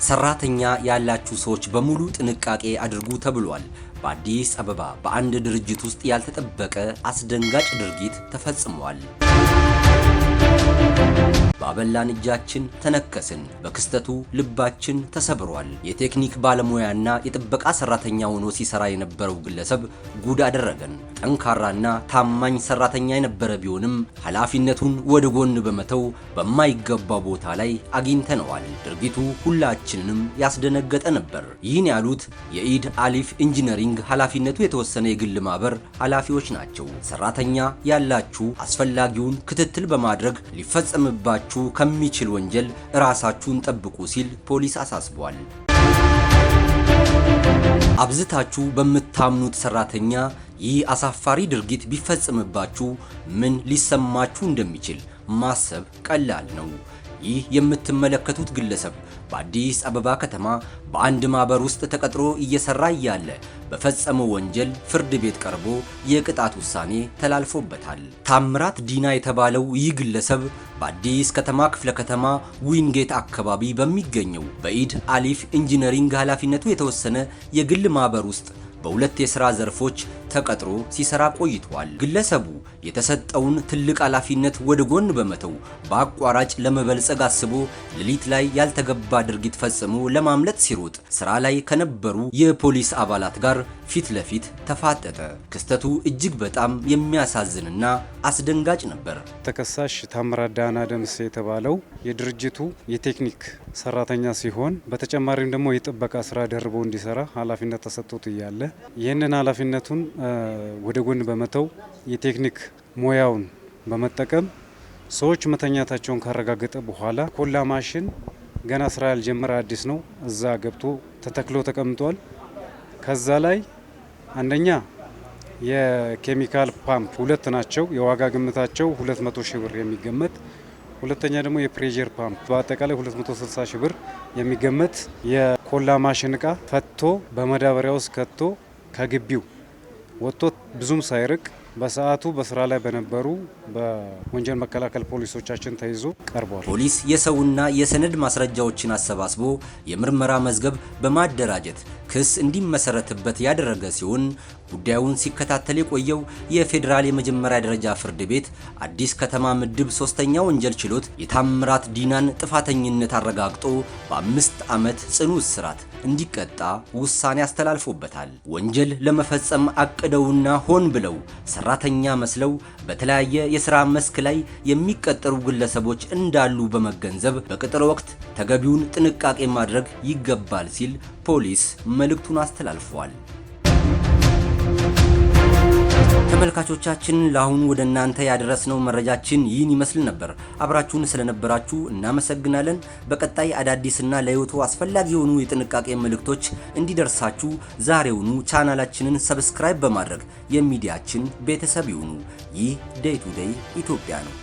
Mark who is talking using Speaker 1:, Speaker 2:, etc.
Speaker 1: ሰራተኛ ያላችሁ ሰዎች በሙሉ ጥንቃቄ አድርጉ ተብሏል። በአዲስ አበባ በአንድ ድርጅት ውስጥ ያልተጠበቀ አስደንጋጭ ድርጊት ተፈጽሟል። ባበላን እጃችን ተነከስን። በክስተቱ ልባችን ተሰብሯል። የቴክኒክ ባለሙያና የጥበቃ ሰራተኛ ሆኖ ሲሰራ የነበረው ግለሰብ ጉድ አደረገን። ጠንካራና ታማኝ ሰራተኛ የነበረ ቢሆንም ኃላፊነቱን ወደ ጎን በመተው በማይገባ ቦታ ላይ አግኝተነዋል። ድርጊቱ ሁላችንንም ያስደነገጠ ነበር። ይህን ያሉት የኢድ አሊፍ ኢንጂነሪንግ ኃላፊነቱ የተወሰነ የግል ማህበር ኃላፊዎች ናቸው። ሰራተኛ ያላችሁ አስፈላጊውን ክትትል በማድረግ ሊፈጸምባችሁ ከሚችል ወንጀል ራሳችሁን ጠብቁ ሲል ፖሊስ አሳስቧል። አብዝታችሁ በምታምኑት ሰራተኛ ይህ አሳፋሪ ድርጊት ቢፈጸምባችሁ ምን ሊሰማችሁ እንደሚችል ማሰብ ቀላል ነው። ይህ የምትመለከቱት ግለሰብ በአዲስ አበባ ከተማ በአንድ ማህበር ውስጥ ተቀጥሮ እየሰራ እያለ በፈጸመው ወንጀል ፍርድ ቤት ቀርቦ የቅጣት ውሳኔ ተላልፎበታል። ታምራት ዲና የተባለው ይህ ግለሰብ በአዲስ ከተማ ክፍለ ከተማ ዊንጌት አካባቢ በሚገኘው በኢድ አሊፍ ኢንጂነሪንግ ኃላፊነቱ የተወሰነ የግል ማህበር ውስጥ በሁለት የሥራ ዘርፎች ተቀጥሮ ሲሰራ ቆይቷል። ግለሰቡ የተሰጠውን ትልቅ ኃላፊነት ወደ ጎን በመተው በአቋራጭ ለመበልጸግ አስቦ ሌሊት ላይ ያልተገባ ድርጊት ፈጽሞ ለማምለጥ ሲሮጥ ስራ ላይ ከነበሩ የፖሊስ አባላት ጋር ፊት ለፊት ተፋጠጠ። ክስተቱ እጅግ በጣም የሚያሳዝንና አስደንጋጭ ነበር።
Speaker 2: ተከሳሽ ታምራት ዳና ደምሴ የተባለው የድርጅቱ የቴክኒክ ሰራተኛ ሲሆን በተጨማሪም ደግሞ የጥበቃ ስራ ደርቦ እንዲሰራ ኃላፊነት ተሰጥቶት እያለ ይህንን ኃላፊነቱን ወደ ጎን በመተው የቴክኒክ ሙያውን በመጠቀም ሰዎች መተኛታቸውን ካረጋገጠ በኋላ ኮላ ማሽን ገና ስራ ያልጀመረ አዲስ ነው፣ እዛ ገብቶ ተተክሎ ተቀምጧል። ከዛ ላይ አንደኛ የኬሚካል ፓምፕ ሁለት ናቸው፣ የዋጋ ግምታቸው 200 ሺህ ብር የሚገመት። ሁለተኛ ደግሞ የፕሬዠር ፓምፕ በአጠቃላይ 260 ሺህ ብር የሚገመት የኮላ ማሽን እቃ ፈቶ በመዳበሪያ ውስጥ ከቶ ከግቢው ወጥቶ ብዙም ሳይርቅ በሰዓቱ በስራ ላይ በነበሩ በወንጀል መከላከል ፖሊሶቻችን ተይዞ ቀርቧል።
Speaker 1: ፖሊስ የሰውና የሰነድ ማስረጃዎችን አሰባስቦ የምርመራ መዝገብ በማደራጀት ክስ እንዲመሰረትበት ያደረገ ሲሆን ጉዳዩን ሲከታተል የቆየው የፌዴራል የመጀመሪያ ደረጃ ፍርድ ቤት አዲስ ከተማ ምድብ 3ኛ ወንጀል ችሎት የታምራት ዲናን ጥፋተኝነት አረጋግጦ በ5 ዓመት ጽኑ እስራት እንዲቀጣ ውሳኔ አስተላልፎበታል። ወንጀል ለመፈጸም አቅደውና ሆን ብለው ሰራተኛ መስለው በተለያየ የሥራ መስክ ላይ የሚቀጠሩ ግለሰቦች እንዳሉ በመገንዘብ በቅጥር ወቅት ተገቢውን ጥንቃቄ ማድረግ ይገባል ሲል ፖሊስ መልእክቱን አስተላልፏል። ተመልካቾቻችን ለአሁኑ ወደ እናንተ ያደረስነው መረጃችን ይህን ይመስል ነበር። አብራችሁን ስለነበራችሁ እናመሰግናለን። በቀጣይ አዳዲስና ለህይወቱ አስፈላጊ የሆኑ የጥንቃቄ መልእክቶች እንዲደርሳችሁ ዛሬውኑ ቻናላችንን ሰብስክራይብ በማድረግ የሚዲያችን ቤተሰብ ይሁኑ። ይህ ዴይ ቱ ዴይ ኢትዮጵያ ነው።